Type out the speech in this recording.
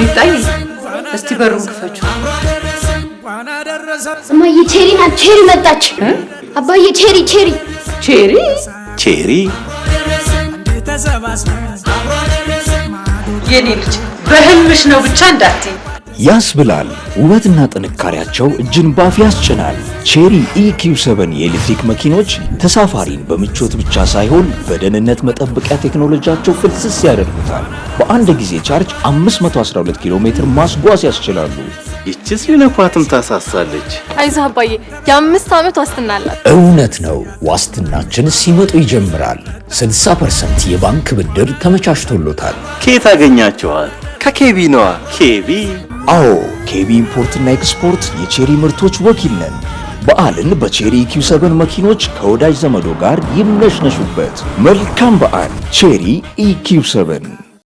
ይታይ እስቲ በሩን ክፈቹ። እማዬ ቼሪ ናት። ቼሪ መጣች። አባዬ ቼሪ የኔ ልጅ በህልምሽ ነው ብቻ እንዳትይ ያስብላል። ውበትና ጥንካሬያቸው እጅን ባፍ ያስጭናል። ቼሪ EQ7 የኤሌክትሪክ መኪኖች ተሳፋሪን በምቾት ብቻ ሳይሆን በደህንነት መጠበቂያ ቴክኖሎጂያቸው ፍልስስ ያደርጉታል። በአንድ ጊዜ ቻርጅ 512 ኪሎ ሜትር ማስጓዝ ያስችላሉ። ይችስ ሊነኳትም ታሳሳለች። አይዞህ አባዬ የ5 ዓመት ዋስትና አላት። እውነት ነው። ዋስትናችን ሲመጡ ይጀምራል። 60% የባንክ ብድር ተመቻችቶሎታል። ከየት አገኛቸዋል? ከኬቢ ነዋ። ኬቢ? አዎ፣ ኬቢ ኢምፖርትና ኤክስፖርት የቼሪ ምርቶች ወኪል ነን። በዓልን በቼሪ EQ7 መኪኖች ከወዳጅ ዘመዶ ጋር ይምነሽነሹበት። መልካም በዓል። ቼሪ EQ7